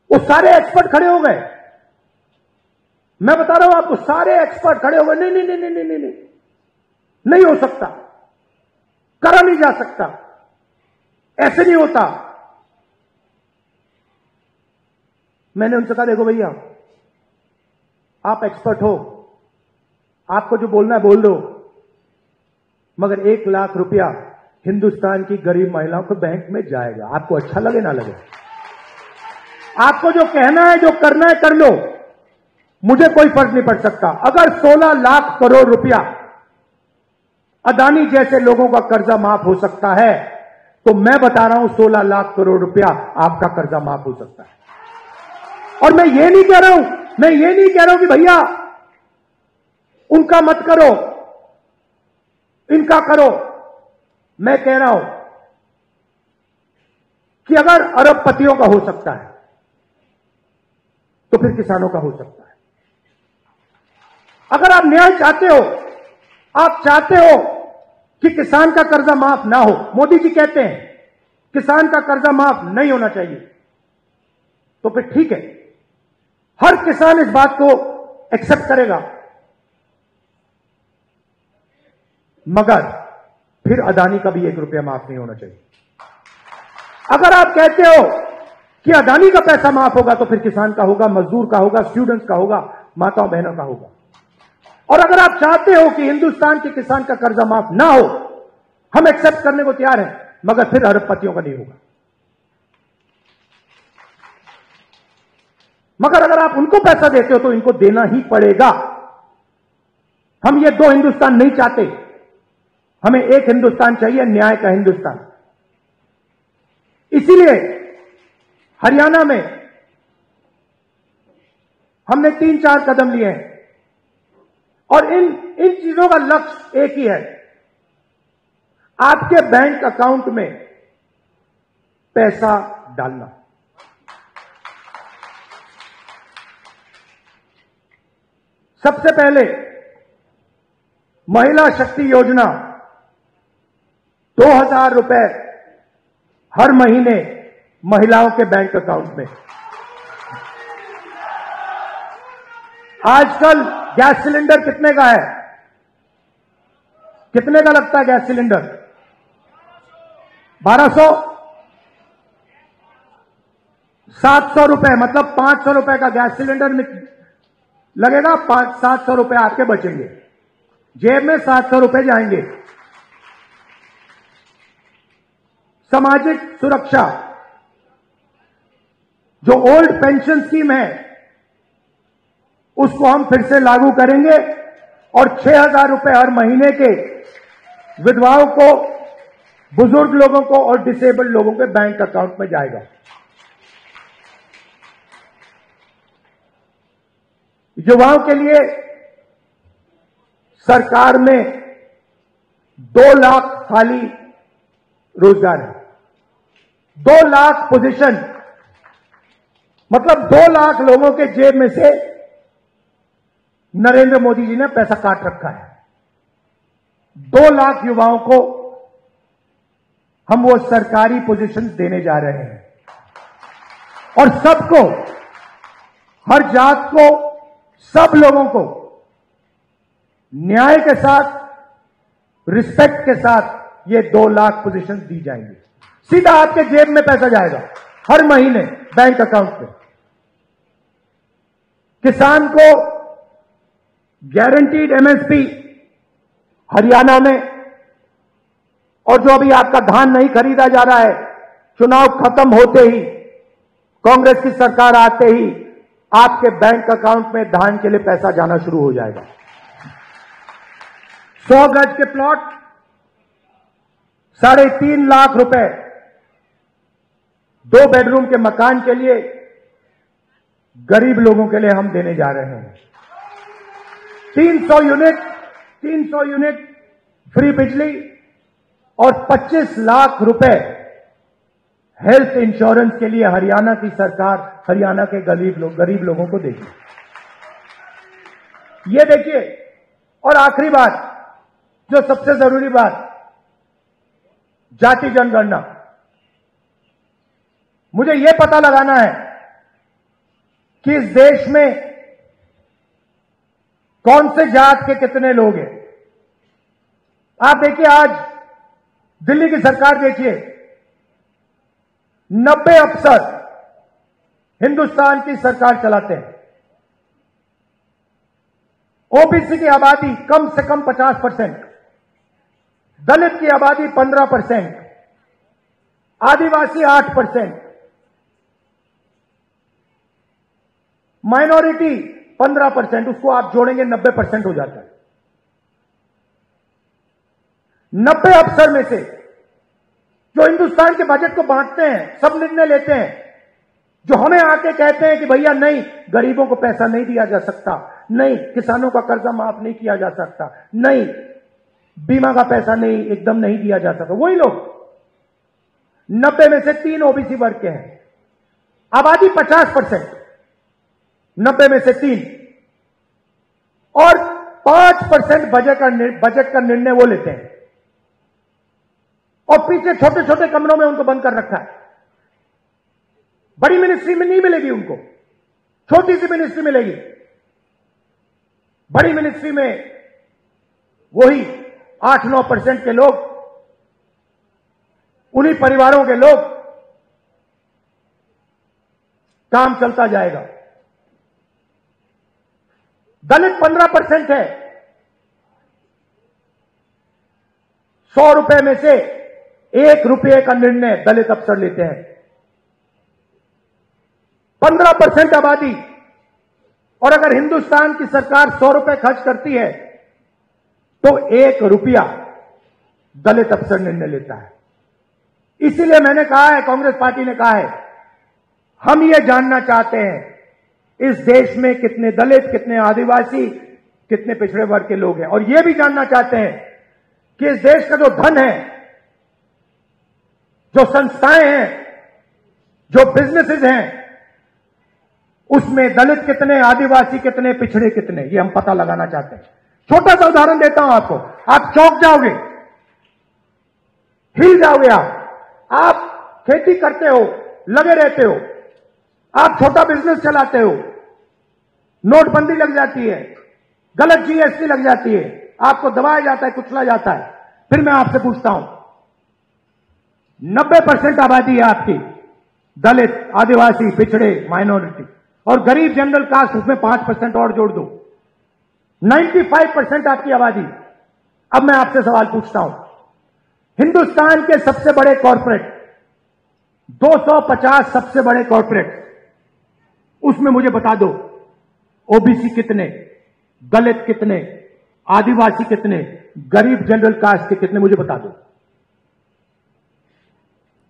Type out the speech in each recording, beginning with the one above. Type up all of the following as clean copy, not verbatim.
वो सारे एक्सपर्ट खड़े हो गए, मैं बता रहा हूं आपको, सारे एक्सपर्ट खड़े हो गए, नहीं नहीं नहीं नहीं नहीं नहीं नहीं, नहीं हो सकता, करा नहीं जा सकता, ऐसे नहीं होता। मैंने उनसे कहा देखो भैया, आप एक्सपर्ट हो, आपको जो बोलना है बोल दो, मगर 1 लाख रुपया हिंदुस्तान की गरीब महिलाओं के बैंक में जाएगा, आपको अच्छा लगे ना लगे। आपको जो कहना है, जो करना है कर लो, मुझे कोई फर्क नहीं पड़ सकता। अगर 16 लाख करोड़ रुपया अदानी जैसे लोगों का कर्जा माफ हो सकता है, तो मैं बता रहा हूं 16 लाख करोड़ रुपया आपका कर्जा माफ हो सकता है। और मैं ये नहीं कह रहा हूं कि भैया उनका मत करो, इनका करो। मैं कह रहा हूं कि अगर अरबपतियों का हो सकता है तो फिर किसानों का हो सकता है। अगर आप न्याय चाहते हो, आप चाहते हो कि किसान का कर्जा माफ ना हो, मोदी जी कहते हैं किसान का कर्जा माफ नहीं होना चाहिए, तो फिर ठीक है, हर किसान इस बात को एक्सेप्ट करेगा, मगर फिर अदानी का भी 1 रुपया माफ नहीं होना चाहिए। अगर आप कहते हो कि अदानी का पैसा माफ होगा, तो फिर किसान का होगा, मजदूर का होगा, स्टूडेंट्स का होगा, माताओं बहनों का होगा। और अगर आप चाहते हो कि हिंदुस्तान के किसान का कर्जा माफ ना हो, हम एक्सेप्ट करने को तैयार हैं, मगर फिर अरबपतियों का नहीं होगा। मगर अगर आप उनको पैसा देते हो तो इनको देना ही पड़ेगा। हम ये 2 हिंदुस्तान नहीं चाहते, हमें एक हिंदुस्तान चाहिए, न्याय का हिंदुस्तान। इसीलिए हरियाणा में हमने 3-4 कदम लिए हैं, और इन चीजों का लक्ष्य एक ही है, आपके बैंक अकाउंट में पैसा डालना। सबसे पहले महिला शक्ति योजना, 2000 रुपए हर महीने महिलाओं के बैंक अकाउंट में। आजकल गैस सिलेंडर कितने का है? कितने का लगता है गैस सिलेंडर? 1200, 700 रुपए, मतलब 500 रुपए का गैस सिलेंडर में लगेगा, 700 रुपए आपके बचेंगे, जेब में 700 रुपए जाएंगे। सामाजिक सुरक्षा, जो ओल्ड पेंशन स्कीम है, उसको हम फिर से लागू करेंगे, और 6000 रुपए हर महीने के विधवाओं को, बुजुर्ग लोगों को और डिसेबल्ड लोगों के बैंक अकाउंट में जाएगा। युवाओं के लिए सरकार में 2 लाख खाली रोजगार है, 2 लाख पोजीशन, मतलब 2 लाख लोगों के जेब में से नरेंद्र मोदी जी ने पैसा काट रखा है। 2 लाख युवाओं को हम वो सरकारी पोजीशन देने जा रहे हैं, और सबको, हर जात को, सब लोगों को न्याय के साथ, रिस्पेक्ट के साथ ये 2 लाख पोजीशन दी जाएंगी। सीधा आपके जेब में पैसा जाएगा हर महीने बैंक अकाउंट में। किसान को गारंटीड एमएसपी हरियाणा में, और जो अभी आपका धान नहीं खरीदा जा रहा है, चुनाव खत्म होते ही, कांग्रेस की सरकार आते ही आपके बैंक अकाउंट में धान के लिए पैसा जाना शुरू हो जाएगा। 100 गज के प्लॉट 3.5 लाख रुपए, 2 बेडरूम के मकान के लिए गरीब लोगों के लिए हम देने जा रहे हैं। 300 यूनिट फ्री बिजली, और 25 लाख रुपए हेल्थ इंश्योरेंस के लिए हरियाणा की सरकार हरियाणा के गरीब लोगों को देगी। ये देखिए, और आखिरी बात, जो सबसे जरूरी बात, जाति जनगणना। मुझे यह पता लगाना है कि इस देश में कौन से जात के कितने लोग हैं। आप देखिए, आज दिल्ली की सरकार देखिए, 90 अफसर हिंदुस्तान की सरकार चलाते हैं। ओबीसी की आबादी कम से कम 50%, दलित की आबादी 15%, आदिवासी 8%, माइनॉरिटी 15%, उसको आप जोड़ेंगे 90% हो जाता है। 90 अफसर में से जो हिंदुस्तान के बजट को बांटते हैं, सब निर्णय लेते हैं, जो हमें आके कहते हैं कि भैया नहीं, गरीबों को पैसा नहीं दिया जा सकता, नहीं किसानों का कर्जा माफ नहीं किया जा सकता, नहीं बीमा का पैसा नहीं एकदम नहीं दिया जा सकता, वही लोग 90 में से 3 ओबीसी वर्ग के हैं। आबादी 50%, 90 में से 3, और 5% बजट का निर्णय वो लेते हैं, और पीछे छोटे छोटे कमरों में उनको बंद कर रखा है। बड़ी मिनिस्ट्री में नहीं मिलेगी उनको, छोटी सी मिनिस्ट्री मिलेगी। बड़ी मिनिस्ट्री में वही 8-9% के लोग, उन्हीं परिवारों के लोग, काम चलता जाएगा। दलित 15% है। 100 रुपए में से 1 रुपये का निर्णय दलित अफसर लेते हैं। 15% आबादी, और अगर हिंदुस्तान की सरकार 100 रुपए खर्च करती है तो 1 रुपया दलित अफसर निर्णय लेता है। इसीलिए मैंने कहा है, कांग्रेस पार्टी ने कहा है, हम ये जानना चाहते हैं इस देश में कितने दलित, कितने आदिवासी, कितने पिछड़े वर्ग के लोग हैं, और ये भी जानना चाहते हैं कि इस देश का जो धन है, जो संस्थाएं हैं, जो बिजनेसेस हैं, उसमें दलित कितने, आदिवासी कितने, पिछड़े कितने, ये हम पता लगाना चाहते हैं। छोटा सा उदाहरण देता हूं आपको, आप चौंक जाओगे, हिल जाओगे। आप खेती करते हो, लगे रहते हो, आप छोटा बिजनेस चलाते हो, नोटबंदी लग जाती है, गलत जीएसटी लग जाती है, आपको दबाया जाता है, कुचला जाता है। फिर मैं आपसे पूछता हूं, 90% आबादी है आपकी, दलित, आदिवासी, पिछड़े, माइनॉरिटी, और गरीब जनरल कास्ट, उसमें 5% और जोड़ दो, 95% आपकी आबादी। अब मैं आपसे सवाल पूछता हूं, हिंदुस्तान के सबसे बड़े कॉर्पोरेट, 250 सबसे बड़े कॉर्पोरेट, उसमें मुझे बता दो ओबीसी कितने, दलित कितने, आदिवासी कितने, गरीब जनरल कास्ट के कितने, मुझे बता दो।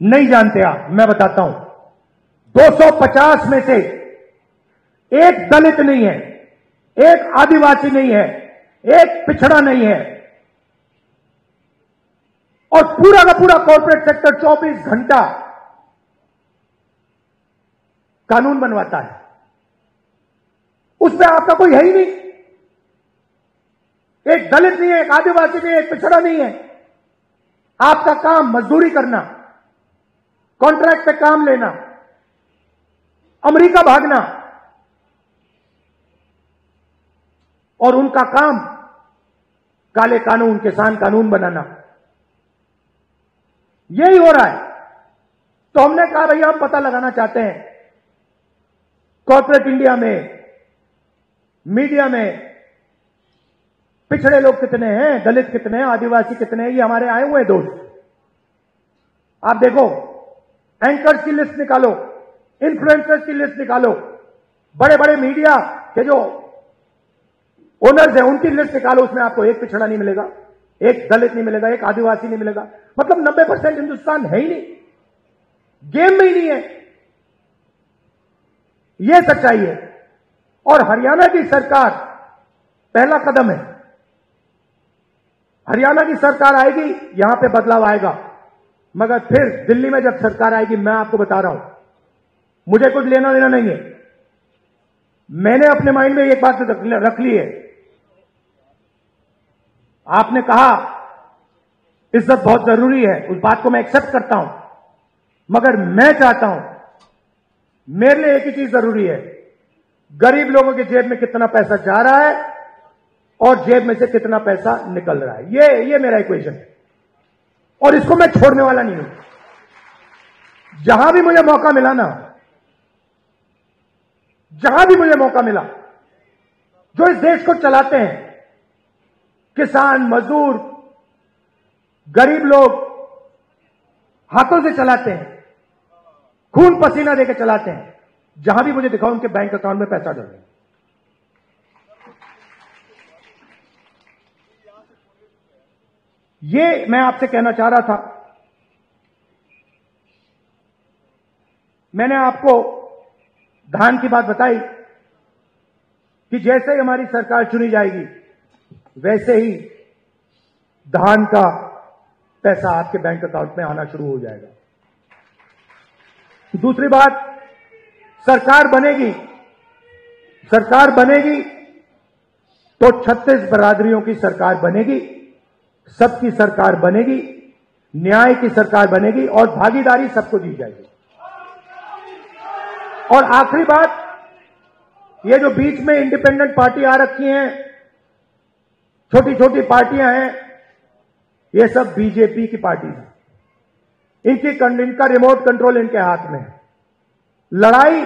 नहीं जानते आप, मैं बताता हूं। 250 में से एक दलित नहीं है, एक आदिवासी नहीं है, एक पिछड़ा नहीं है, और पूरा का पूरा कॉर्पोरेट सेक्टर 24 घंटा कानून बनवाता है। उसमें आपका कोई है ही नहीं, एक दलित नहीं है, एक आदिवासी नहीं है, एक पिछड़ा नहीं है। आपका काम मजदूरी करना, कॉन्ट्रैक्ट पे काम लेना, अमेरिका भागना, और उनका काम काले कानून, किसान कानून बनाना, यही हो रहा है। तो हमने कहा भैया हम पता लगाना चाहते हैं कॉर्पोरेट इंडिया में, मीडिया में पिछड़े लोग कितने हैं, दलित कितने हैं, आदिवासी कितने हैं। ये हमारे आए हुए दोस्त, आप देखो, एंकर्स की लिस्ट निकालो, इन्फ्लुएंसर्स की लिस्ट निकालो, बड़े बड़े मीडिया के जो ओनर्स हैं उनकी लिस्ट निकालो, उसमें आपको एक पिछड़ा नहीं मिलेगा, एक दलित नहीं मिलेगा, एक आदिवासी नहीं मिलेगा। मतलब 90% हिंदुस्तान है ही नहीं, गेम में ही नहीं है। यह सच्चाई है। और हरियाणा की सरकार पहला कदम है। हरियाणा की सरकार आएगी, यहां पे बदलाव आएगा, मगर फिर दिल्ली में जब सरकार आएगी, मैं आपको बता रहा हूं, मुझे कुछ लेना देना नहीं है। मैंने अपने माइंड में एक बात रख ली है। आपने कहा इज्जत बहुत जरूरी है, उस बात को मैं एक्सेप्ट करता हूं, मगर मैं चाहता हूं, मेरे लिए एक ही चीज जरूरी है, गरीब लोगों की जेब में कितना पैसा जा रहा है और जेब में से कितना पैसा निकल रहा है। ये मेरा इक्वेशन है और इसको मैं छोड़ने वाला नहीं हूं। जहां भी मुझे मौका मिला ना, जहां भी मुझे मौका मिला, जो इस देश को चलाते हैं, किसान, मजदूर, गरीब लोग हाथों से चलाते हैं, खून पसीना देकर चलाते हैं, जहां भी मुझे दिखाओ उनके बैंक अकाउंट में पैसा डल रहा है। ये मैं आपसे कहना चाह रहा था। मैंने आपको धान की बात बताई कि जैसे ही हमारी सरकार चुनी जाएगी वैसे ही धान का पैसा आपके बैंक अकाउंट में आना शुरू हो जाएगा। दूसरी बात, सरकार बनेगी तो 36 बरादरियों की सरकार बनेगी, सबकी सरकार बनेगी, न्याय की सरकार बनेगी और भागीदारी सबको दी जाएगी। और आखिरी बात, ये जो बीच में इंडिपेंडेंट पार्टी आ रखी हैं, छोटी छोटी पार्टियां हैं, ये सब बीजेपी की पार्टी है। इनका रिमोट कंट्रोल इनके हाथ में है। लड़ाई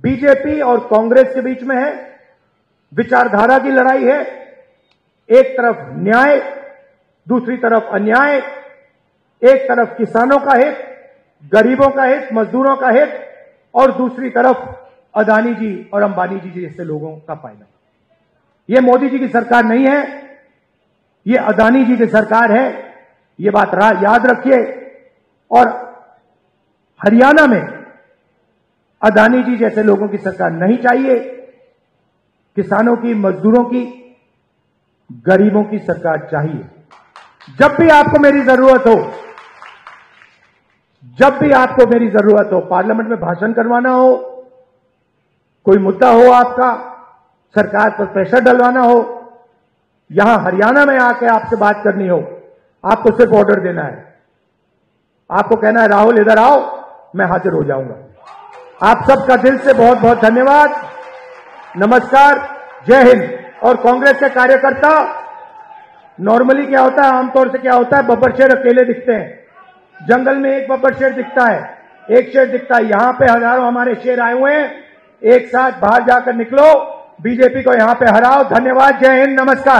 बीजेपी और कांग्रेस के बीच में है, विचारधारा की लड़ाई है। एक तरफ न्याय, दूसरी तरफ अन्याय, एक तरफ किसानों का हित, गरीबों का हित, मजदूरों का हित, और दूसरी तरफ अदानी जी और अंबानी जी जैसे लोगों का फायदा। यह मोदी जी की सरकार नहीं है, यह अदानी जी की सरकार है। यह बात याद रखिए। और हरियाणा में अदानी जी जैसे लोगों की सरकार नहीं चाहिए। किसानों की, मजदूरों की, गरीबों की सरकार चाहिए। जब भी आपको मेरी जरूरत हो, पार्लियामेंट में भाषण करवाना हो, कोई मुद्दा हो आपका, सरकार पर प्रेशर डलवाना हो, यहां हरियाणा में आके आपसे बात करनी हो, आपको सिर्फ ऑर्डर देना है। आपको कहना है राहुल इधर आओ, मैं हाजिर हो जाऊंगा। आप सबका दिल से बहुत बहुत धन्यवाद। नमस्कार, जय हिंद। और कांग्रेस के कार्यकर्ता, नॉर्मली क्या होता है, आमतौर से क्या होता है, बब्बर शेर अकेले दिखते हैं। जंगल में एक बब्बर शेर दिखता है, एक शेर दिखता है। यहां पे हजारों हमारे शेर आए हुए हैं। एक साथ बाहर जाकर निकलो, बीजेपी को यहां पे हराओ। धन्यवाद, जय हिंद, नमस्कार।